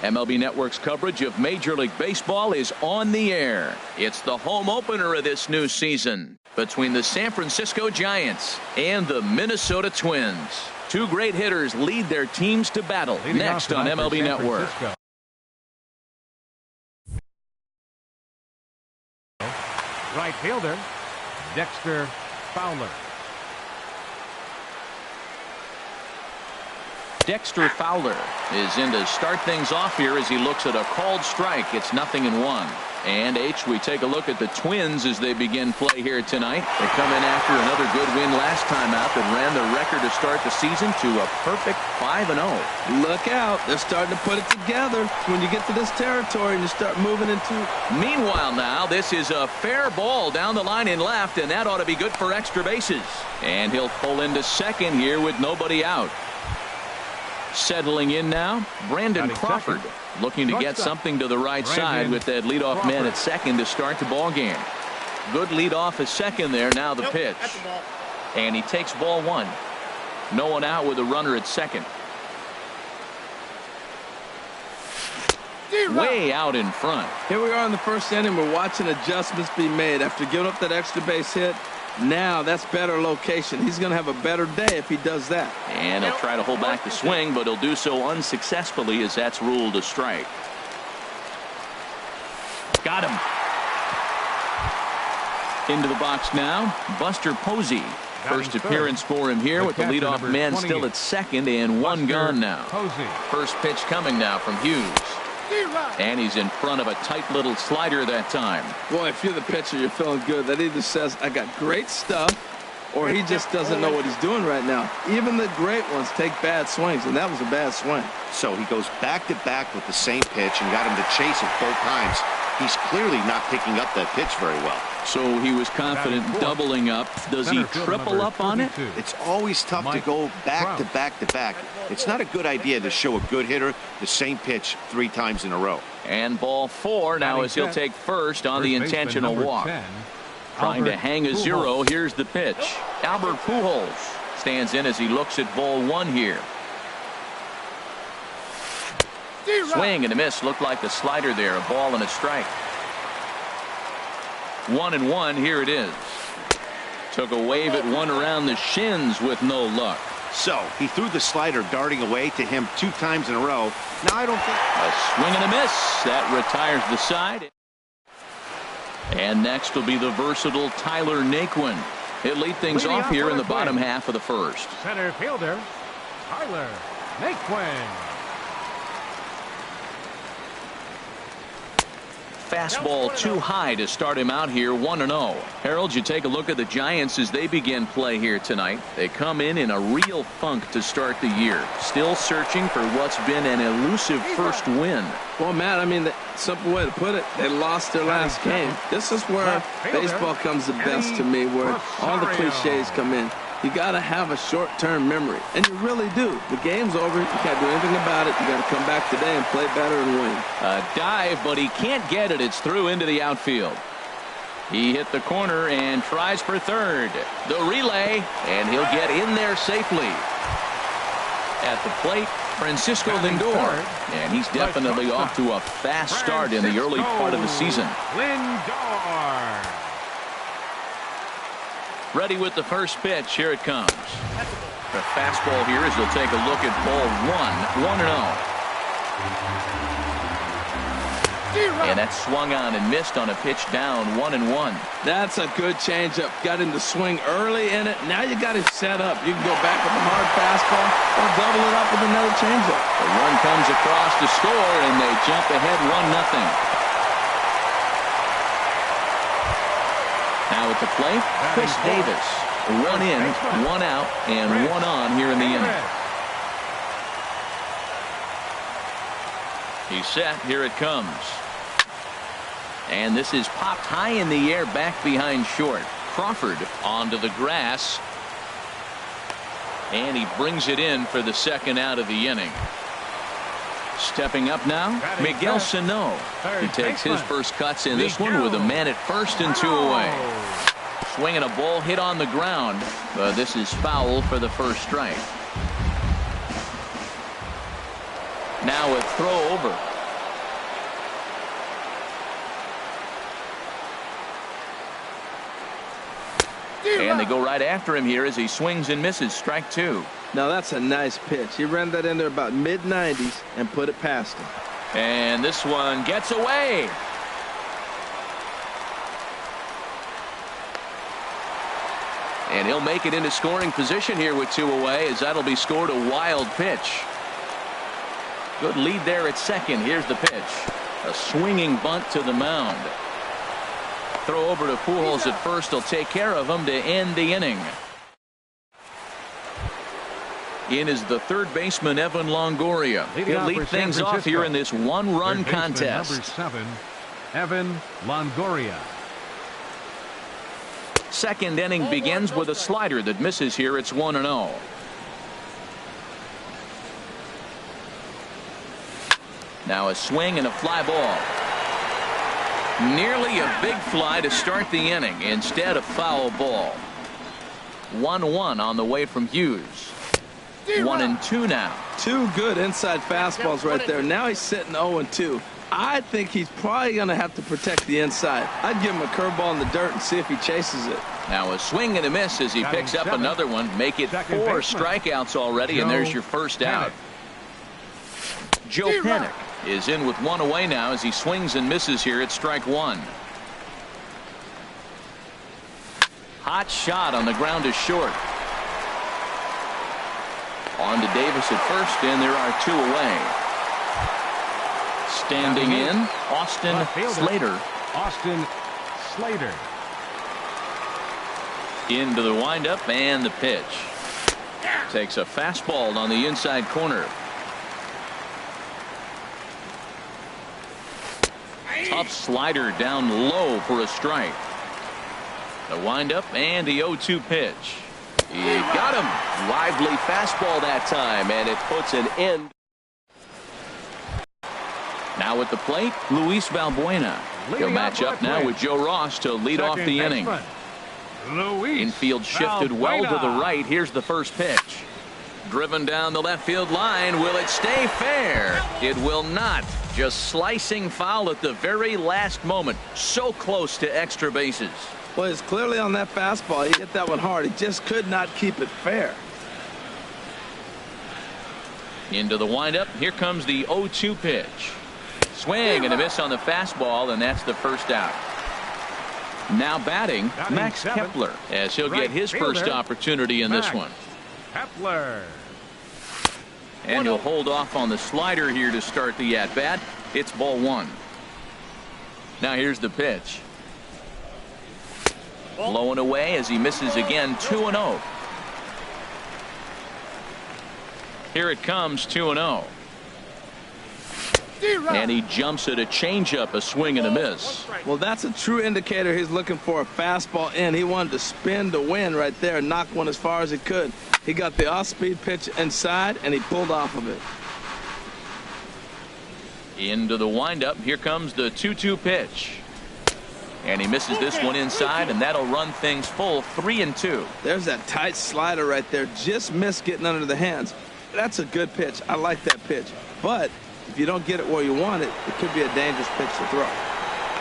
MLB Network's coverage of Major League Baseball is on the air. It's the home opener of this new season between the San Francisco Giants and the Minnesota Twins. Two great hitters lead their teams to battle next on MLB Network. Right fielder, Dexter Fowler. Dexter Fowler is in to start things off here as he looks at a called strike. It's 0-1. And we take a look at the Twins as they begin play here tonight. They come in after another good win last time out that ran the record to start the season to a perfect 5-0. Look out. They're starting to put it together when you get to this territory and you start moving into. Meanwhile now, this is a fair ball down the line in left, and that ought to be good for extra bases. And he'll pull into second here with nobody out. Settling in now, Brandon Crawford, looking to get something to the right side with that leadoff man at second to start the ball game. Good leadoff at second there. Now the pitch, and he takes ball one. No one out with a runner at second. Way out in front. Here we are in the first inning. We're watching adjustments be made after giving up that extra base hit. Now that's better location. He's going to have a better day if he does that. And he'll try to hold back the swing, but he'll do so unsuccessfully as that's ruled a strike. Got him. Into the box now, Buster Posey. First appearance for him here with the leadoff man still at second and one gone now. First pitch coming now from Hughes. And he's in front of a tight little slider that time. Boy, if you're the pitcher, you're feeling good. That either says, I got great stuff, or he just doesn't know what he's doing right now. Even the great ones take bad swings, and that was a bad swing. So he goes back-to-back with the same pitch and got him to chase it both times. He's clearly not picking up that pitch very well. So he was confident doubling up. Does he triple up on it? It's always tough to go back-to-back. It's not a good idea to show a good hitter the same pitch 3 times in a row. And ball 4 now as he'll take first on the intentional walk. Trying to hang a 0. Here's the pitch. Albert Pujols stands in as he looks at ball 1 here. Swing and a miss. Looked like the slider there. A ball and a strike. 1-1. Here it is. Took a wave at one around the shins with no luck. So he threw the slider darting away to him 2 times in a row. Now I don't think. A swing and a miss. That retires the side. And next will be the versatile Tyler Naquin. He'll lead things off here in the bottom half of the first. Center fielder Tyler Naquin. Fastball too high to start him out here. 1-0. Harold, you take a look at the Giants as they begin play here tonight. They come in a real funk to start the year. Still searching for what's been an elusive first win. Well, Matt, I mean, the simple way to put it, they lost their last game. This is where baseball comes the best to me, where all the cliches come in. You got to have a short-term memory, and you really do. The game's over. You can't do anything about it. You got to come back today and play better and win. A dive, but he can't get it. It's through into the outfield. He hit the corner and tries for third. The relay, and he'll get in there safely. At the plate, Francisco Lindor, and he's definitely off to a fast start in the early part of the season. Lindor. Ready with the first pitch. Here it comes. The fastball here as he'll take a look at ball 1. 1-0. And that swung on and missed on a pitch down. 1-1. That's a good changeup. Got him to swing early in it. Now you got him set up. You can go back with a hard fastball or double it up with another changeup. The run comes across to score, and they jump ahead 1-0. Now at the plate, Chris Davis. 1 in, 1 out, and 1 on here in the inning. He's set. Here it comes. And this is popped high in the air back behind short. Crawford onto the grass. And he brings it in for the second out of the inning. Stepping up now, Miguel Sano. He takes his first cuts in this one with a man at first and 2 away. Swinging a ball hit on the ground, but this is foul for the first strike. Now a throw over. they go right after him here as he swings and misses. Strike two. Now that's a nice pitch. He ran that in there about mid-90s and put it past him. And this one gets away. And he'll make it into scoring position here with two away, as that'll be scored a wild pitch. Good lead there at second. Here's the pitch. A swinging bunt to the mound. Throw over to Pujols at first. He'll take care of him to end the inning. In is the third baseman, Evan Longoria. He'll lead things off here in this one-run contest. Number 7, Evan Longoria. Second inning begins with a slider that misses here. It's 1-0. Now a swing and a fly ball. Nearly a big fly to start the inning. Instead, a foul ball. 1-1 on the way from Hughes. 1-2 now. Two good inside fastballs right there. Now he's sitting 0-2. I think he's probably going to have to protect the inside. I'd give him a curveball in the dirt and see if he chases it. Now a swing and a miss as he picks up another one. Make it 4 strikeouts already, and there's your first out. Joe Pennick is in with one away now as he swings and misses here at strike one. Hot shot on the ground is short. On to Davis at first, and there are two away. Standing in, Austin Slater. Austin Slater. Into the windup and the pitch. Takes a fastball on the inside corner. Tough slider down low for a strike. The windup and the 0-2 pitch. He got him. Lively fastball that time, and it puts an end. Now at the plate, Luis Valbuena. He'll match up now with Joe Ross to lead off the inning. Infield shifted well to the right. Here's the first pitch. Driven down the left field line. Will it stay fair? It will not. Just slicing foul at the very last moment. So close to extra bases. Well, it's clearly on that fastball. He hit that one hard. He just could not keep it fair. Into the windup. Here comes the 0-2 pitch. Swing and a miss on the fastball, and that's the first out. Now batting, Max Kepler, as he'll get his first opportunity in this one. Kepler. And he'll hold off on the slider here to start the at-bat. It's ball one. Now here's the pitch. Blowing away as he misses again. 2-0. Here it comes, 2-0. And he jumps at a changeup, a swing and a miss. Well, that's a true indicator he's looking for a fastball in. He wanted to spin to win right there, knock one as far as he could. He got the off-speed pitch inside, and he pulled off of it. Into the windup. Here comes the 2-2 pitch. And he misses this one inside, and that'll run things full. 3-2. There's that tight slider right there. Just missed getting under the hands. That's a good pitch. I like that pitch. But if you don't get it where you want it, it could be a dangerous pitch to throw.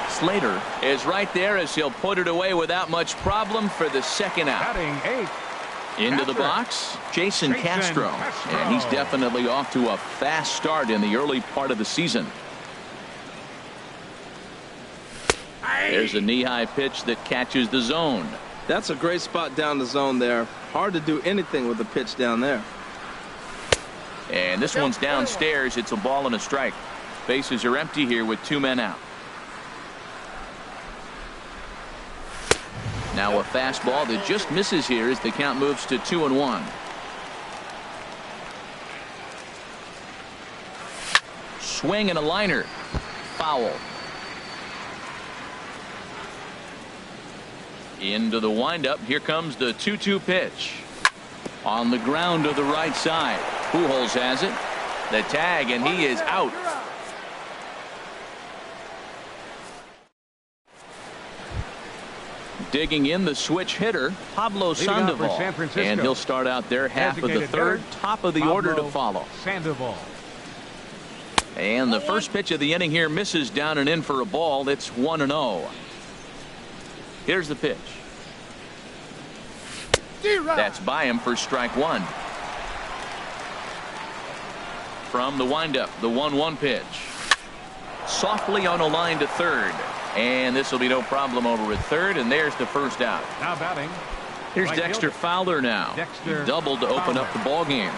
Slater is right there as he'll put it away without much problem for the second out. Batting 8. Into the box, Jason Castro. And he's definitely off to a fast start in the early part of the season. There's a knee-high pitch that catches the zone. That's a great spot down the zone there. Hard to do anything with the pitch down there. And this one's downstairs. It's a ball and a strike. Bases are empty here with two men out. Now a fastball that just misses here as the count moves to 2-1. Swing and a liner. Foul. Into the windup. Here comes the 2-2 pitch. On the ground to the right side. Pujols has it. The tag, and he is out. Digging in the switch hitter, Pablo Sandoval. And he'll start out there half of the third, top of the order to follow. Sandoval. And the first pitch of the inning here misses down and in for a ball. It's 1-0. Here's the pitch. That's by him for strike one. From the windup, the 1-1 pitch. Softly on a line to third. And this will be no problem over at third, and there's the first out. Now batting. Here's Right Dexter fielder. Fowler now. Dexter He doubled to open up the ball game.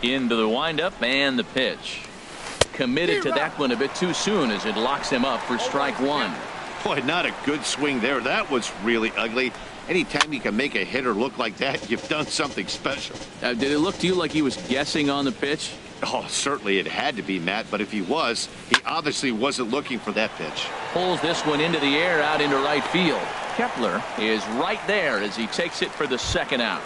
Into the windup and the pitch. Committed to that one a bit too soon as it locks him up for strike one. Boy, not a good swing there. That was really ugly. Anytime you can make a hitter look like that, you've done something special. Did it look to you like he was guessing on the pitch? Oh, certainly it had to be, Matt, but if he was, he obviously wasn't looking for that pitch. Pulls this one into the air out into right field. Kepler is right there as he takes it for the second out.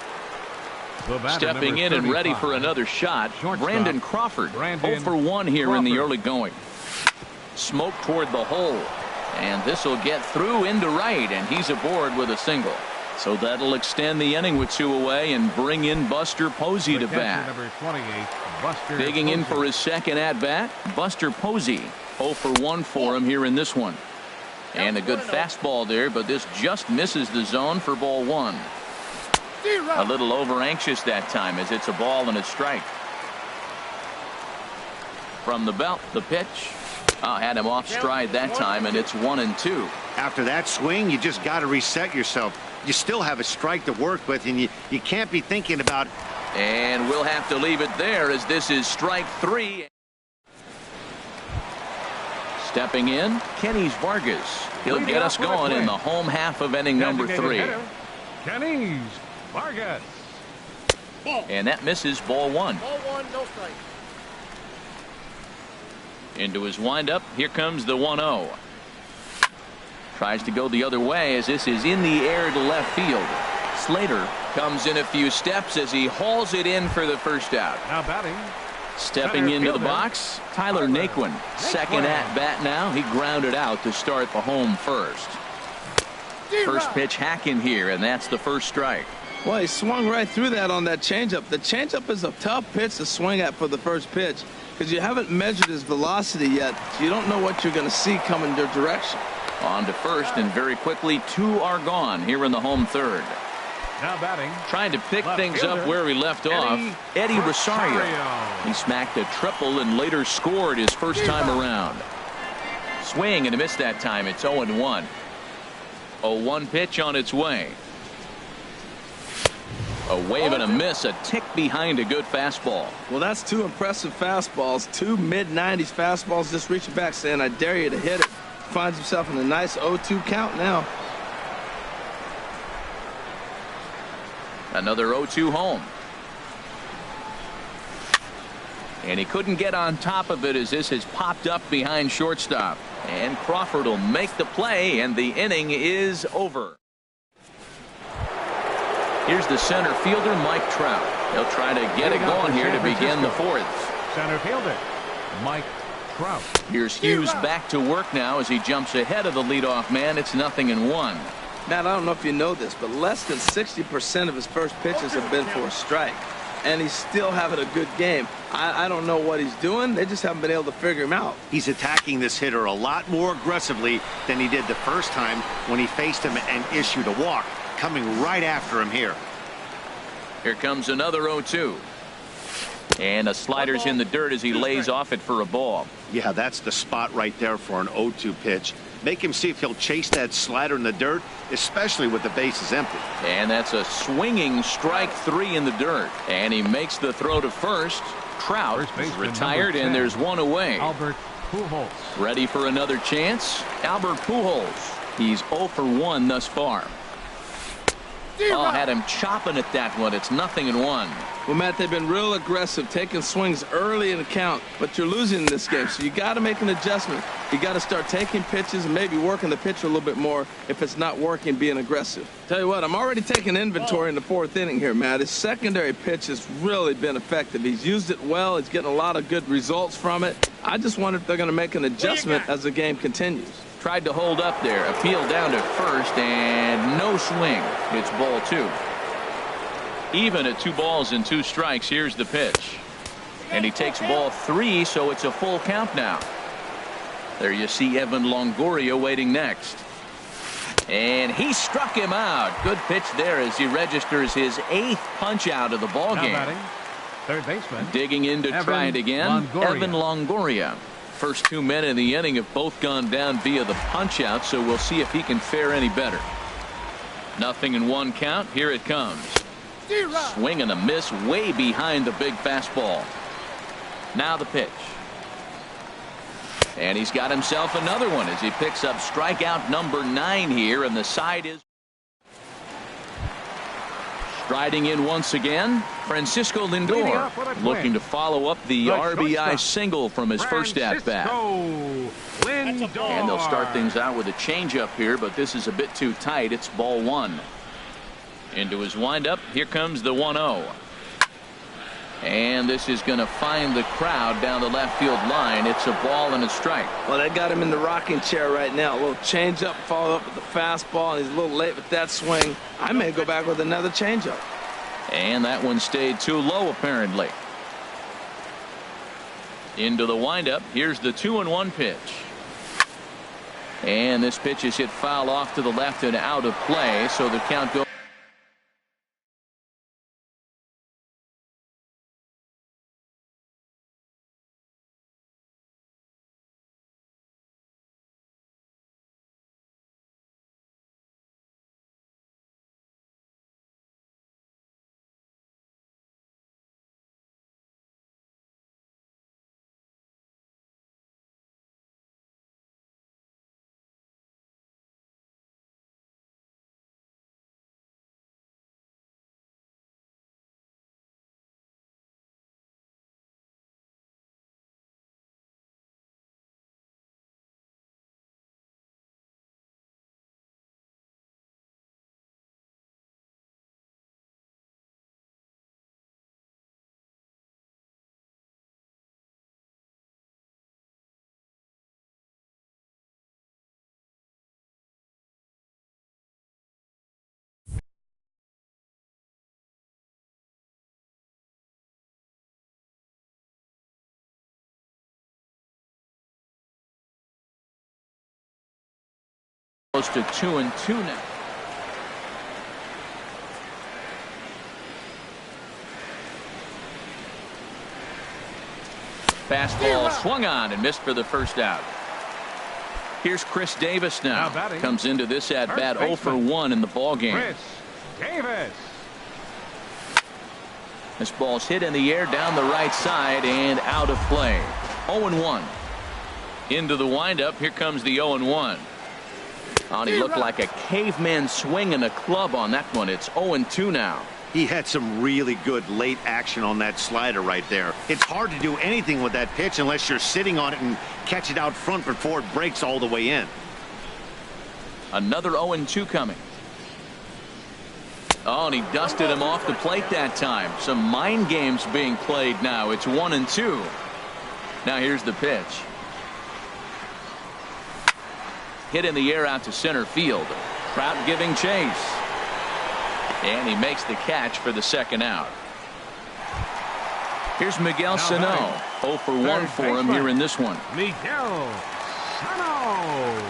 The batter, Stepping number in and ready 35. for another shot, Shortstop, Brandon Crawford. Brandon 0 for 1 here in the Crawford. early going. Smoke toward the hole. And this will get through into right, and he's aboard with a single. So that'll extend the inning with 2 away and bring in Buster Posey The to catcher, bat. number 28, Buster Digging in Posey. for his second at-bat, Buster Posey. 0 for 1 for him here in this one. And a good fastball there, but this just misses the zone for ball one. A little over-anxious that time as it's a ball and a strike. From the belt, the pitch. Had him off stride that time, and it's 1-2. After that swing, you just got to reset yourself. You still have a strike to work with, and you can't be thinking about. And we'll have to leave it there as this is strike 3. Stepping in, Kenny's Vargas. He'll get us going in the home half of inning number 3. Hitter, Kenny's Vargas. And that misses ball one. Ball one, no strike. Into his windup. Here comes the 1-0. Tries to go the other way as this is in the air to left field. Slater comes in a few steps as he hauls it in for the first out. Now batting. Stepping Center into the fielder, box, Tyler Naquin. Second at bat now. He grounded out to start the home first. First pitch hack in here, and that's the first strike. Well, he swung right through that on that changeup. The changeup is a tough pitch to swing at for the first pitch because you haven't measured his velocity yet. So you don't know what you're going to see coming your direction. On to first, and very quickly 2 are gone here in the home third. Now batting. Trying to pick Left things fielder, up where we left off. Eddie Rosario. He smacked a triple and later scored his first time around. Swing and a miss that time. It's 0-1. 0-1 pitch on its way. A wave and a miss, a tick behind a good fastball. Well, that's 2 impressive fastballs, 2 mid-90s fastballs just reaching back saying, I dare you to hit it. Finds himself in a nice 0-2 count now. Another 0-2 home. And he couldn't get on top of it as this has popped up behind shortstop. And Crawford will make the play, and the inning is over. Here's the center fielder, Mike Trout. He'll try to get it going here to begin the fourth. Center fielder, Mike Trout. Here's Hughes back to work now as he jumps ahead of the leadoff man. It's 0-1. Matt, I don't know if you know this, but less than 60% of his first pitches have been for a strike. And he's still having a good game. I don't know what he's doing. They just haven't been able to figure him out. He's attacking this hitter a lot more aggressively than he did the first time when he faced him and issued a walk. Coming right after him here. Here comes another 0-2. And a slider's in the dirt as he lays off it for a ball. Yeah, that's the spot right there for an 0-2 pitch. Make him see if he'll chase that slider in the dirt, especially with the bases empty. And that's a swinging strike 3 in the dirt. And he makes the throw to first. Trout First is baseman, retired, number 10, and there's 1 away. Albert Pujols. Ready for another chance? Albert Pujols. He's 0 for 1 thus far. Oh, had him chopping at that one. It's 0-1. Well, Matt, they've been real aggressive, taking swings early in the count, but you're losing in this game, so you got to make an adjustment. You got to start taking pitches and maybe working the pitcher a little bit more if it's not working, being aggressive. Tell you what, I'm already taking inventory in the 4th inning here, Matt. His secondary pitch has really been effective. He's used it well. He's getting a lot of good results from it. I just wonder if they're going to make an adjustment as the game continues. Tried to hold up there. Appeal down to first, and no swing. It's ball 2. Even at 2 balls and 2 strikes. Here's the pitch. And he takes ball 3, so it's a full count now. There you see Evan Longoria waiting next. And he struck him out. Good pitch there as he registers his 8th punch out of the ball game. Batting, third baseman. Digging in to try it again. Evan Longoria. First 2 men in the inning have both gone down via the punch out, so we'll see if he can fare any better. 0-1 count. Here it comes. Swing and a miss way behind the big fastball. Now the pitch. And he's got himself another one as he picks up strikeout number 9 here, and the side is striding in once again. Francisco Lindor looking to follow up the RBI single from his first at bat. And they'll start things out with a changeup here, but this is a bit too tight. It's ball 1. Into his windup. Here comes the 1-0. And this is going to find the crowd down the left field line. It's a ball and a strike. Well, they got him in the rocking chair right now. A little changeup, followed up with the fastball. He's a little late with that swing. I may go back with another changeup. And that one stayed too low, apparently. Into the windup. Here's the 2-1 pitch. And this pitch is hit foul off to the left and out of play, so the count goes. Close to 2-2 now. Fastball swung on and missed for the first out. Here's Chris Davis now. Comes into this at bat 0 for 1 in the ball game. Chris Davis. This ball's hit in the air down the right side and out of play. 0-1. Into the windup. Here comes the 0-1. Oh, he looked like a caveman swinging a club on that one. It's 0-2 now. He had some really good late action on that slider right there. It's hard to do anything with that pitch unless you're sitting on it and catch it out front before it breaks all the way in. Another 0-2 coming. Oh, and he dusted him off the plate that time. Some mind games being played now. It's 1-2. Now here's the pitch. Hit in the air out to center field. Trout giving chase. And he makes the catch for the second out. Here's Miguel Sano. 0 for 1 for him here in this one. Miguel Sano.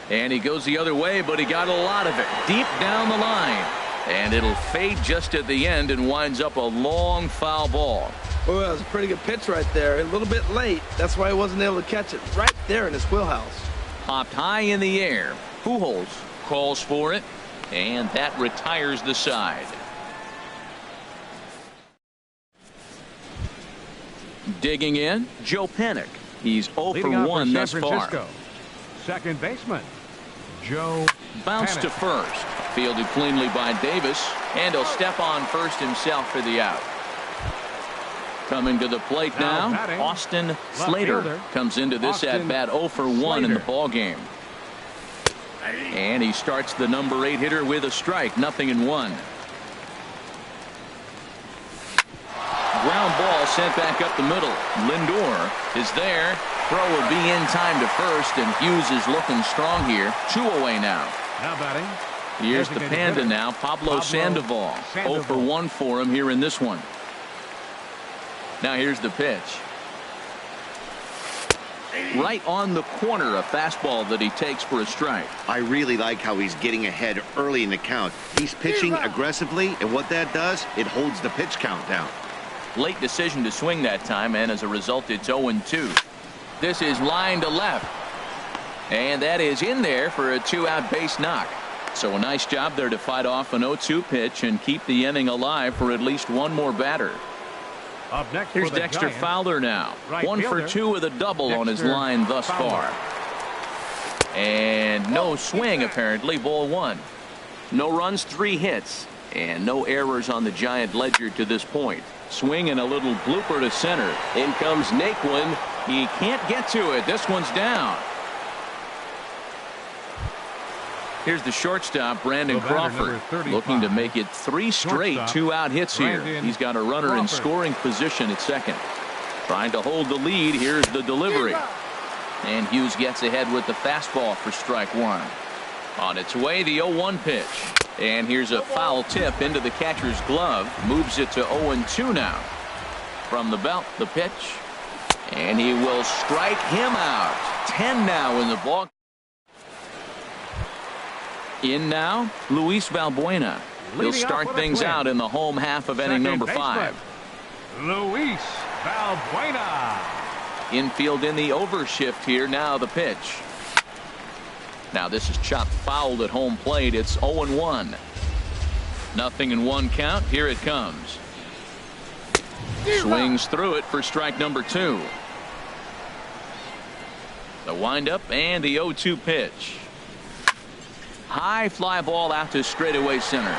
And he goes the other way, but he got a lot of it deep down the line. And it'll fade just at the end and winds up a long foul ball. Oh, that was a pretty good pitch right there. A little bit late. That's why he wasn't able to catch it right there in his wheelhouse. Popped high in the air. Pujols calls for it, and that retires the side. Digging in, Joe Panik. He's 0 for 1 thus far. Second baseman, Joe Bounce to first. Fielded cleanly by Davis, and he'll step on first himself for the out. Coming to the plate now, Austin Slater comes into this at bat 0 for 1 in the ball game. And he starts the number 8 hitter with a strike. 0-1. Ground ball sent back up the middle. Lindor is there. Throw will be in time to first, and Hughes is looking strong here. 2 away now. Now batting. Here's the Panda now, Pablo Sandoval. 0 for 1 for him here in this one. Now here's the pitch. Right on the corner, a fastball that he takes for a strike. I really like how he's getting ahead early in the count. He's pitching aggressively, and what that does, it holds the pitch count down. Late decision to swing that time, and as a result, it's 0-2. This is line to left. And that is in there for a 2-out base knock. So a nice job there to fight off an 0-2 pitch and keep the inning alive for at least one more batter. Up next, Here's for the Dexter Giants, Fowler now. right 1 for fielder, 2 with a double on his Dexter line thus Fowler. far. And no swing, apparently. Ball 1. No runs, 3 hits, and no errors on the Giant ledger to this point. Swing and a little blooper to center. In comes Naquin. He can't get to it. This one's down. Here's the shortstop, Brandon Crawford, looking to make it 3 straight 2-out hits here. He's got a runner in scoring position at second. Trying to hold the lead. Here's the delivery. And Hughes gets ahead with the fastball for strike 1. On its way, the 0-1 pitch. And here's a foul tip into the catcher's glove. Moves it to 0-2 now. From the belt, the pitch. And he will strike him out. 10 now in the ball. In now, Luis Valbuena. He'll start things out in the home half of inning number 5. Luis Valbuena. Infield in the overshift here. Now the pitch. Now this is chopped foul at home plate. It's 0-1. Nothing in 1 count. Here it comes. Swings through it for strike number 2. The windup and the 0-2 pitch. High fly ball out to straightaway center.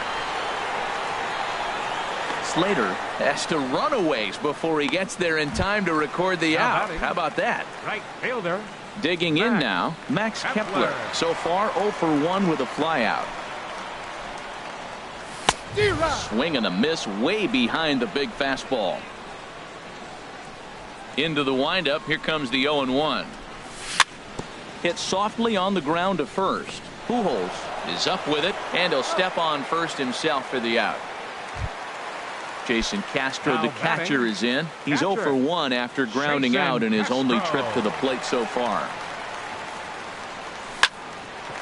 Slater has to run a ways before he gets there in time to record the out. How about that? Right fielder. Digging in now, Max Kepler. So far 0 for 1 with a flyout. Swing and a miss way behind the big fastball. Into the windup. Here comes the 0-1. Hit softly on the ground to first. Pujols is up with it, and he'll step on first himself for the out. Jason Castro, the catcher, is in. He's 0 for 1 after grounding out in his only trip to the plate so far.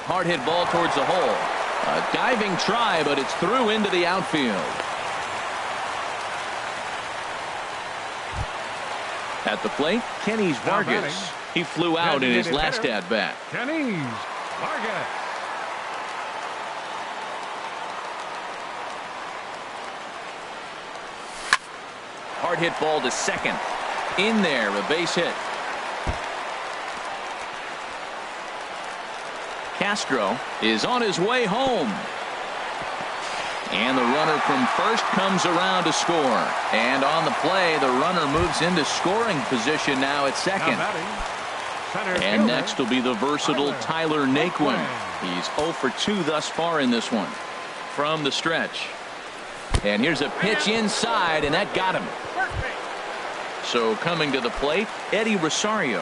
Hard hit ball towards the hole. A diving try, but it's through into the outfield. At the plate, Kenny Vargas. He flew out in his last at bat. Kenny Vargas. Hard hit ball to second. In there, a base hit. Castro is on his way home. And the runner from first comes around to score. And on the play, the runner moves into scoring position now at second. And next will be the versatile Tyler Naquin. He's 0 for 2 thus far in this one. From the stretch. And here's a pitch inside, and that got him. So coming to the plate, Eddie Rosario.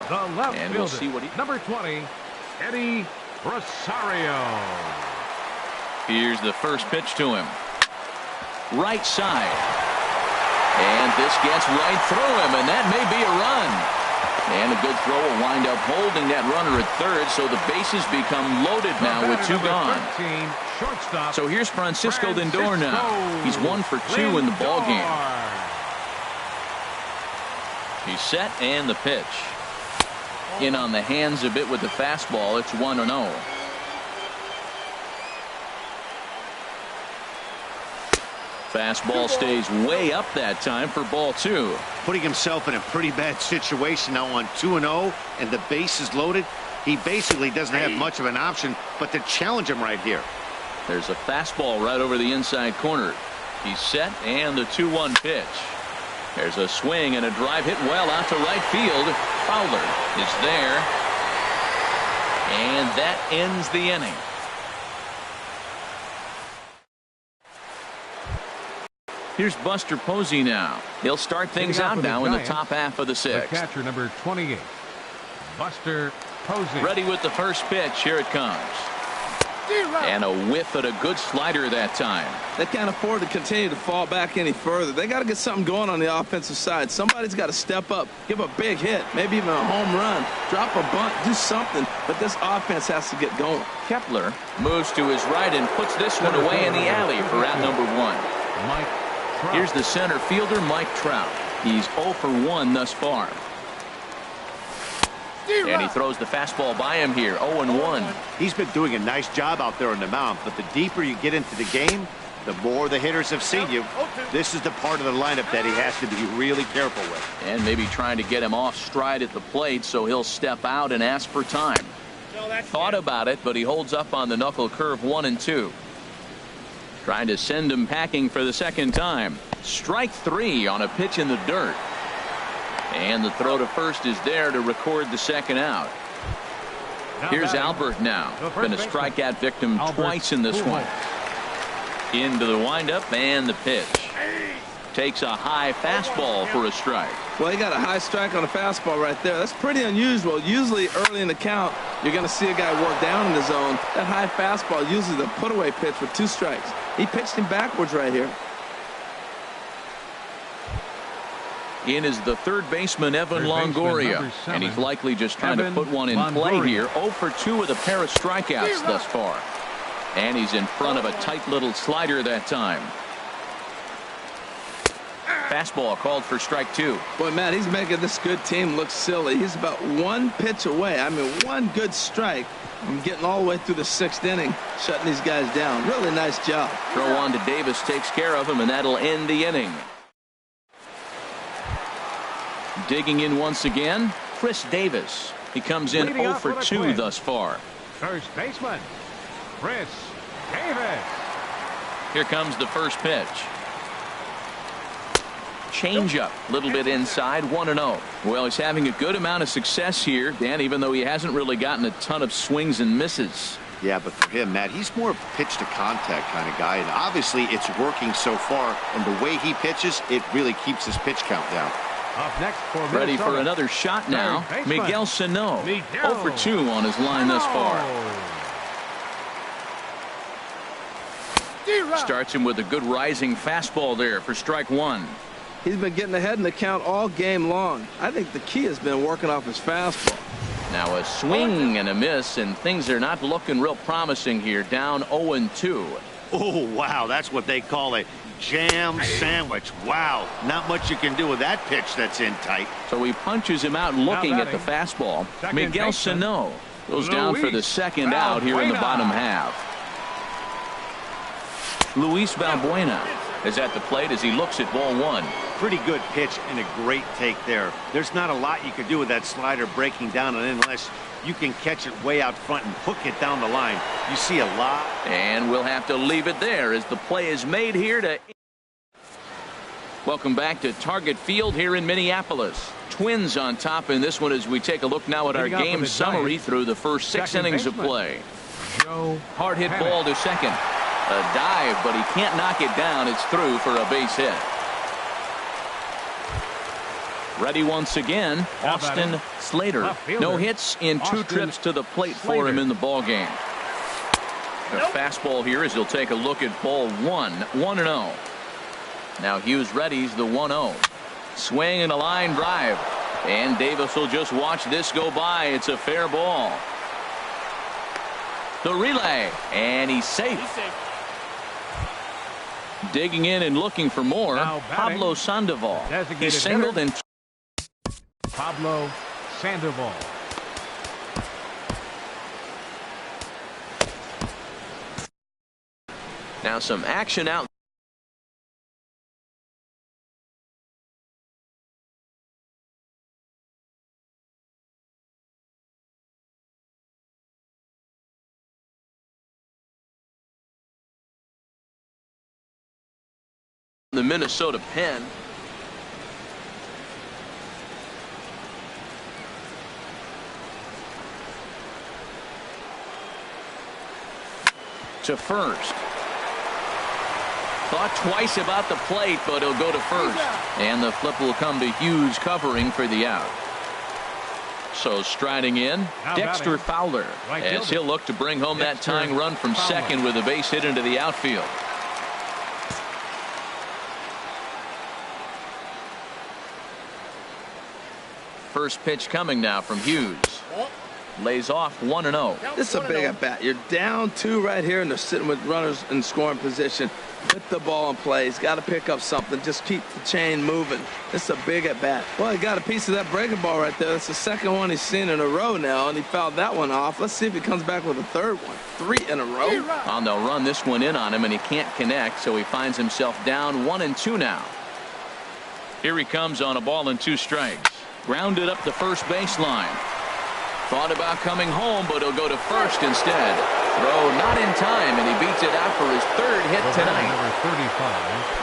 The left and fielder, we'll see what he... number 20, Eddie Rosario. Here's the first pitch to him. Right side. And this gets right through him, and that may be a run. And a good throw will wind up holding that runner at third, so the bases become loaded now with 2 gone. 13, so here's Francisco Lindor now. He's 1 for 2 in the ball game. He's set, and the pitch. In on the hands a bit with the fastball. It's 1-0. Fastball stays way up that time for ball 2. Putting himself in a pretty bad situation now on 2-0, and the base is loaded. He basically doesn't have much of an option but to challenge him right here. There's a fastball right over the inside corner. He's set, and the 2-1 pitch. There's a swing and a drive hit well out to right field. Fowler is there. And that ends the inning. Here's Buster Posey now. He'll start things out now in the top half of the 6th. The catcher, number 28, Buster Posey. Ready with the first pitch. Here it comes. And a whiff at a good slider that time. They can't afford to continue to fall back any further. They got to get something going on the offensive side. Somebody's got to step up, give a big hit, maybe even a home run, drop a bunt, do something. But this offense has to get going. Kepler moves to his right and puts this one away in the alley for out number 1. Mike Trout. Here's the center fielder, Mike Trout. He's 0 for 1 thus far. And he throws the fastball by him here, 0-1. He's been doing a nice job out there on the mound, but the deeper you get into the game, the more the hitters have seen you. This is the part of the lineup that he has to be really careful with. And maybe trying to get him off stride at the plate, so he'll step out and ask for time. Thought about it, but he holds up on the knuckle curve 1-2. Trying to send him packing for the second time. Strike 3 on a pitch in the dirt. And the throw to first is there to record the second out. Here's Albert now. Been a strikeout victim twice in this one. Into the windup and the pitch. Takes a high fastball for a strike. Well, he got a high strike on a fastball right there. That's pretty unusual. Usually early in the count, you're going to see a guy work down in the zone. That high fastball, usually the put-away pitch with 2 strikes. He pitched him backwards right here. In is the third baseman, Evan Longoria. And he's likely just trying to put one in play here. 0 for 2 with a pair of strikeouts thus far. And he's in front of a tight little slider that time. Fastball called for strike 2. Boy, Matt, he's making this good team look silly. He's about 1 pitch away. I mean, 1 good strike from getting all the way through the 6th inning, shutting these guys down. Really nice job. Throw on to Davis takes care of him, and that'll end the inning. Digging in once again, Chris Davis. He comes in 0 for 2 thus far. First baseman, Chris Davis. Here comes the first pitch. Changeup, a little bit inside, 1-0. Well, he's having a good amount of success here, Dan, even though he hasn't really gotten a ton of swings and misses. Yeah, but for him, Matt, he's more of a pitch to contact kind of guy, and obviously it's working so far, and the way he pitches, it really keeps his pitch count down. Up next for Minnesota. Ready for another shot now. Miguel Sano, 0 for 2 on his line thus far. Starts him with a good rising fastball there for strike 1. He's been getting ahead in the count all game long. I think the key has been working off his fastball. Now a swing and a miss, and things are not looking real promising here. Down 0-2. Oh, wow, that's what they call a jam sandwich. Wow, not much you can do with that pitch that's in tight. So he punches him out looking at the fastball. Miguel Sano goes down for the second out here in the bottom half. Luis Valbuena is at the plate as he looks at ball 1. Pretty good pitch and a great take there. There's not a lot you can do with that slider breaking down, and unless you can catch it way out front and hook it down the line, you see a lot. And we'll have to leave it there as the play is made here to. Welcome back to Target Field here in Minneapolis. Twins on top in this one as we take a look now at our game summary through the first 6 innings of play. Hard hit ball to second. A dive, but he can't knock it down. It's through for a base hit. Ready once again, Austin Slater. No hits in 2 trips to the plate for him in the ball game. A fastball here as he'll take a look at ball 1. 1-0. Now Hughes readies the 1-0. Swing and a line drive. And Davis will just watch this go by. It's a fair ball. The relay. And he's safe. Digging in and looking for more. Pablo Sandoval. He singled and Pablo Sandoval. now some action out. The Minnesota pen. To first. Thought twice about the plate, but he'll go to first. And the flip will come to Hughes covering for the out. So striding in, Dexter Fowler, as he'll look to bring home that tying run from second with a base hit into the outfield. First pitch coming now from Hughes. Lays off 1-0. This is a big at bat. You're down 2 right here, and they're sitting with runners in scoring position. Put the ball in play. He's got to pick up something. Just keep the chain moving. This is a big at bat. Well, he got a piece of that breaking ball right there. That's the second one he's seen in a row now, and he fouled that one off. Let's see if he comes back with a third one. 3 in a row. And they'll run this one in on him, and he can't connect, so he finds himself down 1-2 now. Here he comes on a ball and 2 strikes. Grounded up the first baseline. Thought about coming home, but he'll go to first instead. Throw not in time, and he beats it out for his 3rd hit tonight.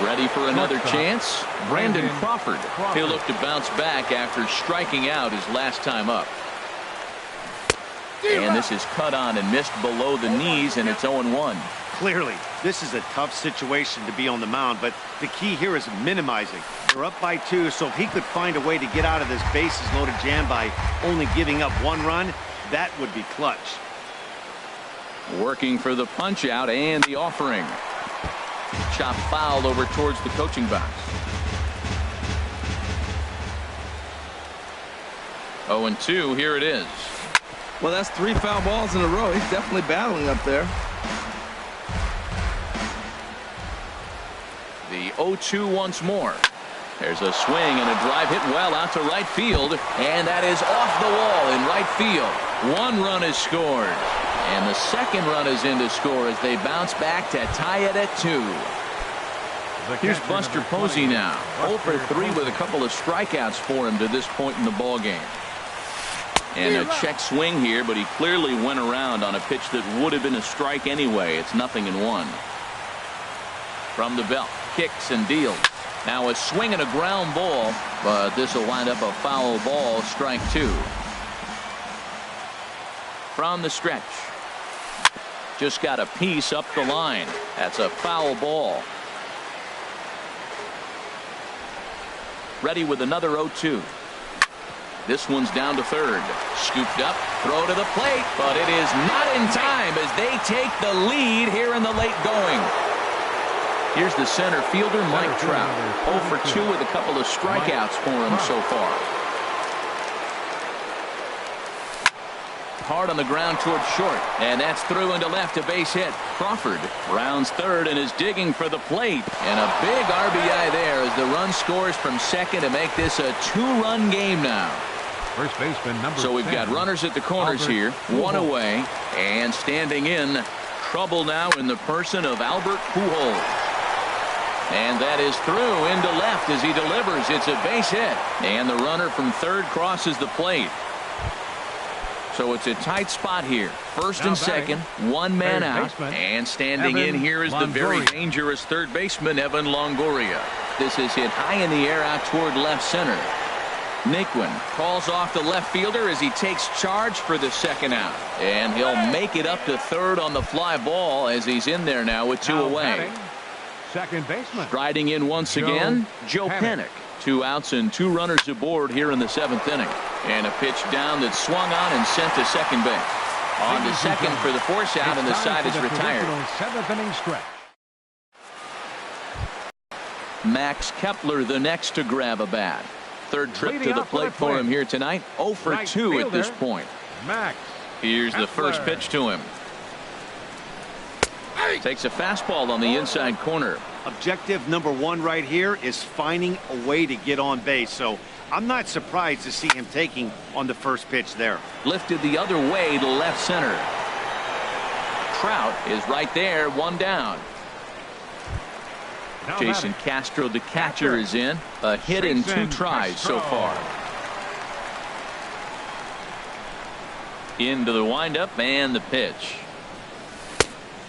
Ready for another chance? Brandon Crawford. He'll look to bounce back after striking out his last time up. And this is cut on and missed below the knees, and it's 0-1. Clearly, this is a tough situation to be on the mound, but the key here is minimizing. They're up by 2, so if he could find a way to get out of this bases-loaded jam by only giving up 1 run, that would be clutch. Working for the punch-out and the offering. Chop fouled over towards the coaching box. 0-2, here it is. Well, that's 3 foul balls in a row. He's definitely battling up there. The 0-2 once more. There's a swing and a drive hit well out to right field, and that is off the wall in right field. 1 run is scored, and the 2nd run is in to score as they bounce back to tie it at 2. Here's Buster Posey now. 0 for 3 with a couple of strikeouts for him to this point in the ball game. And a check swing here, but he clearly went around on a pitch that would have been a strike anyway. It's 0-1. From the belt, kicks and deals. Now a swing and a ground ball, but this will wind up a foul ball, strike 2. From the stretch. Just got a piece up the line. That's a foul ball. Ready with another 0-2. This one's down to third. Scooped up, throw to the plate, but it is not in time as they take the lead here in the late going. Here's the center fielder, Mike Trout. 0 for 2 with a couple of strikeouts for him so far. Hard on the ground towards short, and that's through into left, a base hit. Crawford rounds third and is digging for the plate, and a big RBI there as the run scores from second to make this a 2-run game now. First baseman number So we've 10, got runners at the corners Albert here, 1 away, and standing in, trouble now in the person of Albert Pujols. And that is through into left as he delivers. It's a base hit, and the runner from third crosses the plate. So it's a tight spot here. First and second, 1 man out, and standing in here is the very dangerous third baseman, Evan Longoria. This is hit high in the air out toward left center. Naquin calls off the left fielder as he takes charge for the 2nd out, and he'll make it up to third on the fly ball as he's in there now with 2 away. Second baseman. Striding in once again, Joe Panik. 2 outs and 2 runners aboard here in the 7th inning. And a pitch down that swung on and sent to second base. On to second for the force out, and the side is retired. 7th inning stretch. Max Kepler the next to grab a bat. Third trip to the plate for him here tonight. 0 for 2 at this point. Max. Here's the first pitch to him. Takes a fastball on the inside corner. Objective number 1 right here is finding a way to get on base. So I'm not surprised to see him taking on the first pitch there. Lifted the other way to left center. Trout is right there, 1 down. Jason Castro, the catcher, is in. A hit in 2 tries so far. Into the windup and the pitch.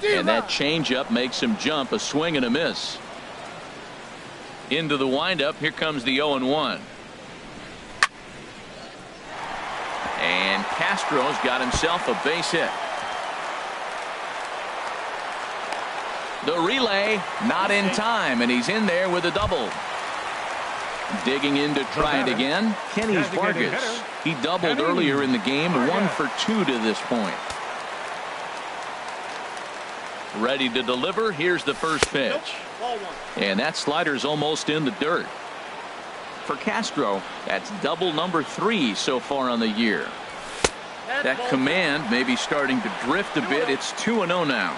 And that changeup makes him jump. A swing and a miss. Into the windup. Here comes the 0-1. And Castro's got himself a base hit. The relay not in time, and he's in there with a double. Digging in to try it again, Kenny Vargas. He doubled earlier in the game, 1 for 2 to this point. Ready to deliver. Here's the first pitch. And that slider's almost in the dirt. For Castro, that's double number 3 so far on the year. That command may be starting to drift a bit. It's 2-0 now.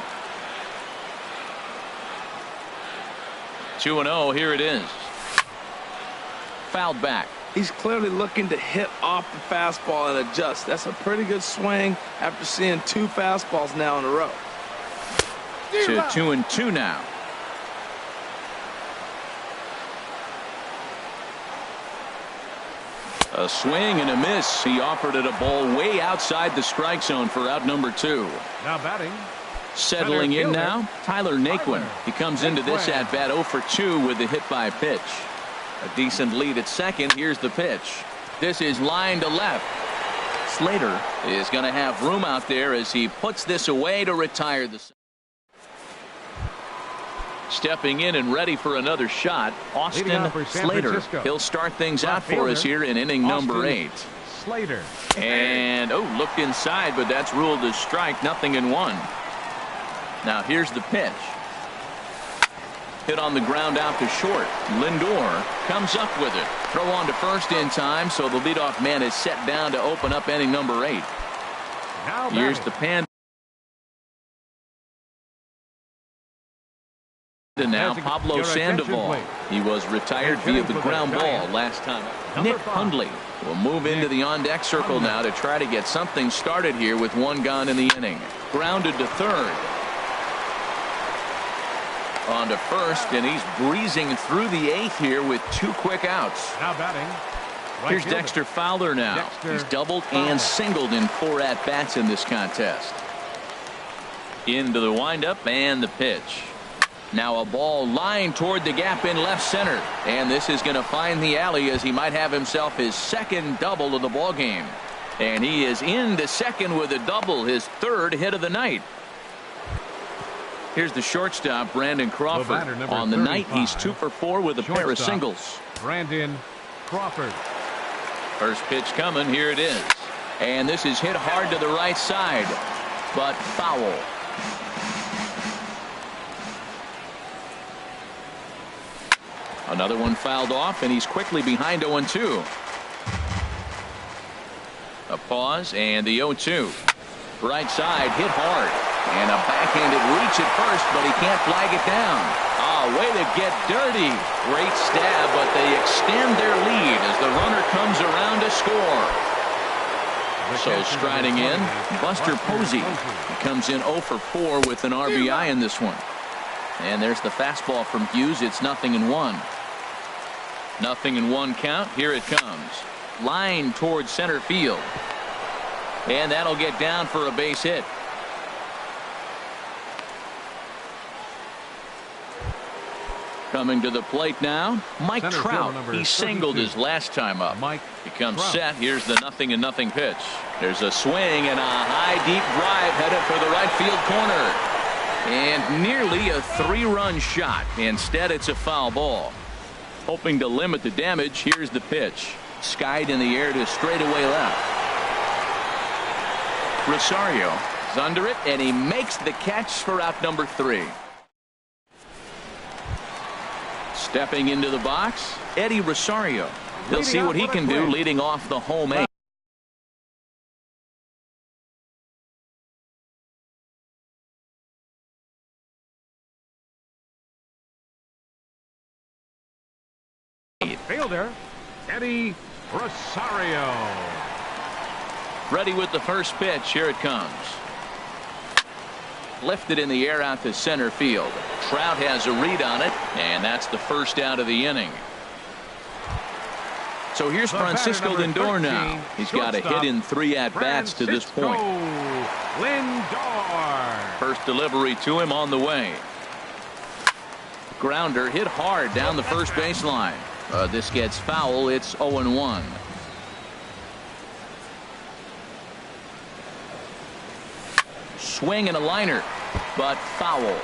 2-0, here it is. Fouled back. He's clearly looking to hit off the fastball and adjust. That's a pretty good swing after seeing 2 fastballs now in a row. To 2-2 now. A swing and a miss. He offered it a ball way outside the strike zone for out number 2. Now batting. Settling in now, Tyler Naquin. He comes into this at bat 0 for 2 with the hit by pitch. A decent lead at second. Here's the pitch. This is line to left. Slater is going to have room out there as he puts this away to retire the. Stepping in and ready for another shot, Austin Slater. He'll start things out for us here in inning number 8. Slater. And looked inside, but that's ruled as strike. 0-1. Now here's the pitch. Hit on the ground out to short. Lindor comes up with it. Throw on to first in time, so the leadoff man is set down to open up inning number 8. Here's the pan. And now Pablo Sandoval. He was retired via the ground ball last time. Nick Hundley will move into the on-deck circle now to try to get something started here with 1 gone in the inning. Grounded to third. On to first, and he's breezing through the 8th here with 2 quick outs. Now batting. Here's Dexter Fowler now. He's doubled and singled in 4 at-bats in this contest. Into the windup and the pitch. Now a ball lined toward the gap in left center. And this is going to find the alley as he might have himself his 2nd double of the ball game. And he is into second with a double, his 3rd hit of the night. Here's the shortstop, Brandon Crawford. On the night, he's 2 for 4 with a pair of singles. Brandon Crawford. First pitch coming. Here it is. And this is hit hard to the right side, but foul. Another one fouled off, and he's quickly behind 0-2. A pause, and the 0-2. Right side, hit hard. And a backhanded reach at first, but he can't flag it down. Way to get dirty. Great stab, but they extend their lead as the runner comes around to score. So striding in, Buster Posey. He comes in 0 for 4 with an RBI in this one. And there's the fastball from Hughes. It's 0-1. 0-1 count. Here it comes. Line towards center field. And that'll get down for a base hit. Coming to the plate now, Mike Trout. He singled his last time up. He comes set. Here's the 0-0 pitch. There's a swing and a high deep drive headed for the right field corner. And nearly a 3-run shot. Instead, it's a foul ball. Hoping to limit the damage, here's the pitch. Skied in the air to straightaway left. Rosario is under it, and he makes the catch for out number 3. Stepping into the box, Eddie Rosario. He'll see what he can do leading off the home 8. Fielder, Eddie Rosario. Ready with the first pitch. Here it comes. Lifted in the air out to center field. Trout has a read on it, and that's the first out of the inning. So here's Francisco Lindor now. He's got a hit in 3 at-bats to this point. Lindor. First delivery to him on the way. Grounder hit hard down the first baseline. This gets foul. It's 0-1. Swing and a liner, but foul.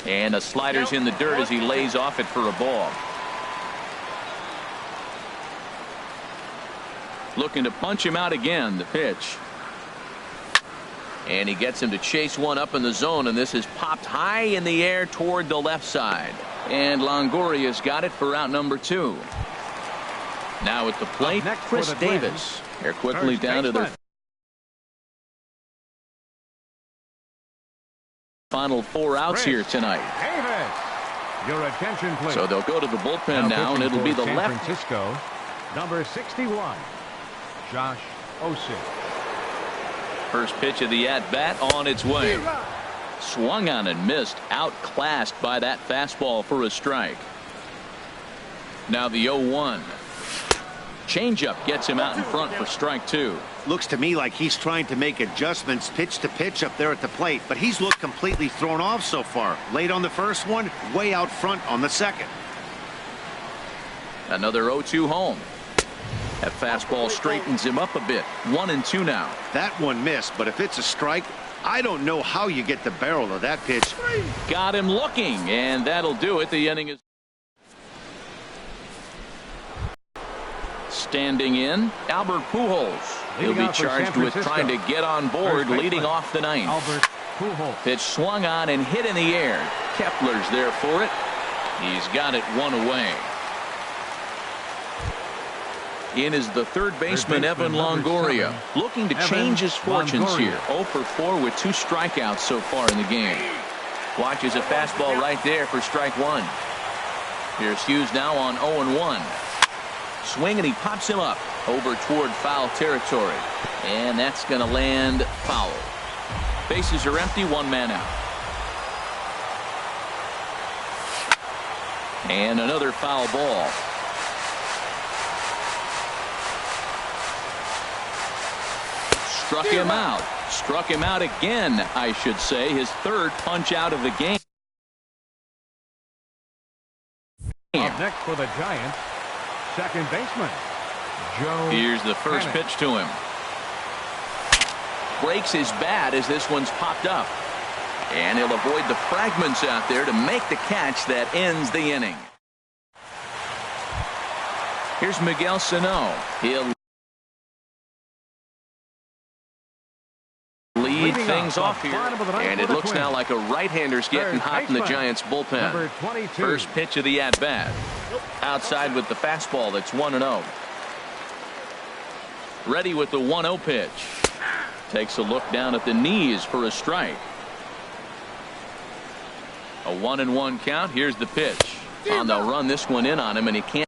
And the slider's in the dirt as he lays off it for a ball. Looking to punch him out again. The pitch. And he gets him to chase one up in the zone, and this is popped high in the air toward the left side. And Longoria's got it for out number 2. Now at the plate, Chris Davis. They're quickly down to their final 4 outs here tonight. Your attention, please. So they'll go to the bullpen now, and it'll be the San left. Francisco, number 61, Josh Osich. First pitch of the at-bat on its way. Swung on and missed. Outclassed by that fastball for a strike. Now the 0-1. Changeup gets him out in front for strike 2. Looks to me like he's trying to make adjustments pitch to pitch up there at the plate, but he's looked completely thrown off so far. Late on the first one, way out front on the second. Another 0-2 home. That fastball straightens him up a bit. 1-2 now. That one missed, but if it's a strike, I don't know how you get the barrel of that pitch. Got him looking, and that'll do it. The inning is standing in. Albert Pujols. He'll be charged with trying to get on board, leading off the ninth. Albert Pujols. Pitch swung on and hit in the air. Kepler's there for it. He's got it 1 away. In is the third baseman, Evan Longoria, looking to change his fortunes here. 0 for 4 with 2 strikeouts so far in the game. Watches a fastball right there for strike 1. Here's Hughes now on 0-1. Swing, and he pops him up over toward foul territory. And that's going to land foul. Bases are empty, 1 man out. And another foul ball. Struck him out. Struck him out again, I should say. His 3rd punch out of the game. Up next for the Giants, second baseman, Joe. Here's the first pitch to him. Breaks his bat as this one's popped up. And he'll avoid the fragments out there to make the catch that ends the inning. Here's Miguel Sano. He'll lead things off here, and it looks now like a right-hander's getting hot in the Giants bullpen. First pitch of the at-bat. Outside with the fastball. That's 1-0. Ready with the 1-0 pitch. Takes a look down at the knees for a strike. A 1-1 count. Here's the pitch. And they'll run this one in on him, and he can't.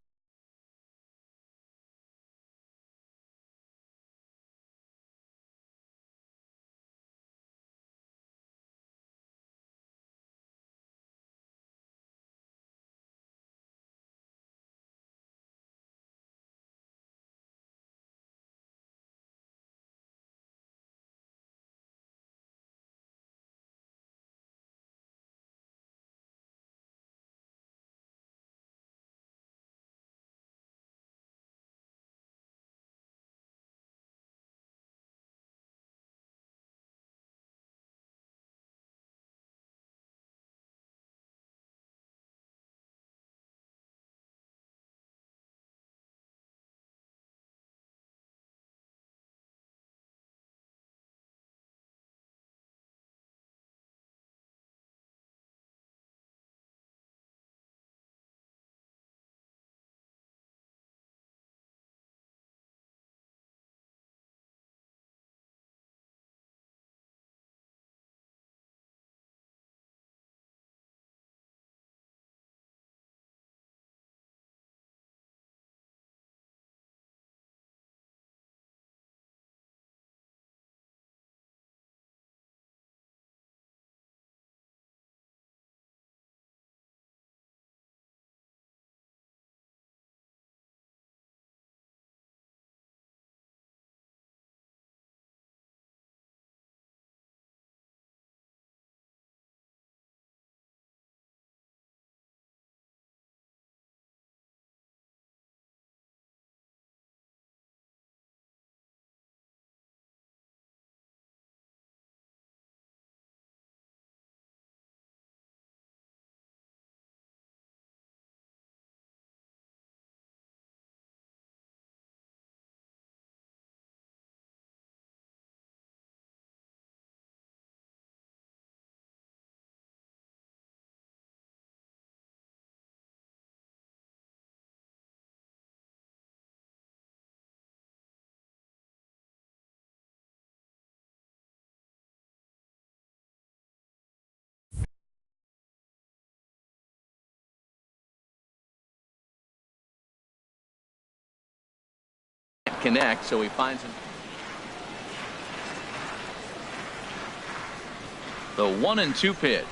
connect, so he finds him. The 1-2 pitch.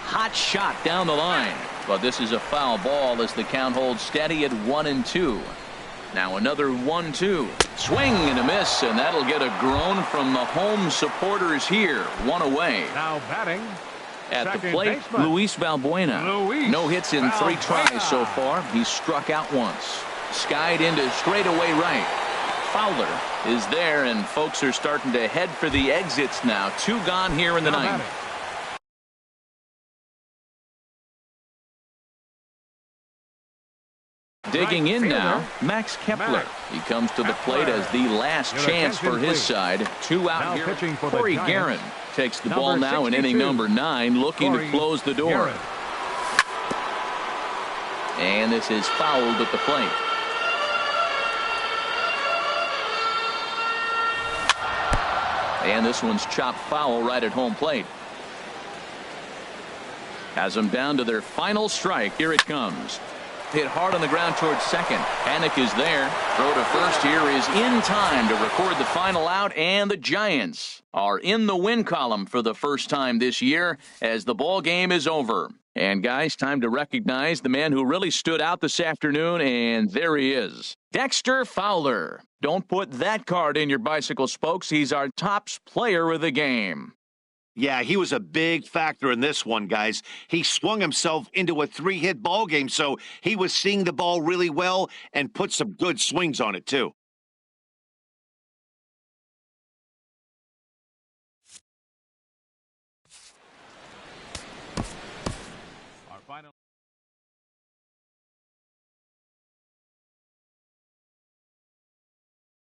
Hot shot down the line. But this is a foul ball as the count holds steady at 1-2. Now another 1-2. Swing and a miss, and that'll get a groan from the home supporters here. One away. Now batting. At the plate, Luis Valbuena. No hits in 3 tries so far. He's struck out once. Skied into straightaway right. Fowler is there, and folks are starting to head for the exits now. 2 gone here in the ninth. Digging in now, Max Kepler. He comes to the plate as the last chance for his side. 2 out here. Corey Guerin takes the ball now in inning number 9, looking to close the door. And this is fouled at the plate. And this one's chopped foul right at home plate. Has them down to their final strike. Here it comes. Hit hard on the ground towards second. Panic is there. Throw to first here is in time to record the final out, and the Giants are in the win column for the first time this year as the ball game is over. And guys, time to recognize the man who really stood out this afternoon, and there he is. Dexter Fowler. Don't put that card in your bicycle spokes. He's our top player of the game. Yeah, he was a big factor in this one, guys. He swung himself into a 3-hit ball game, so he was seeing the ball really well and put some good swings on it, too.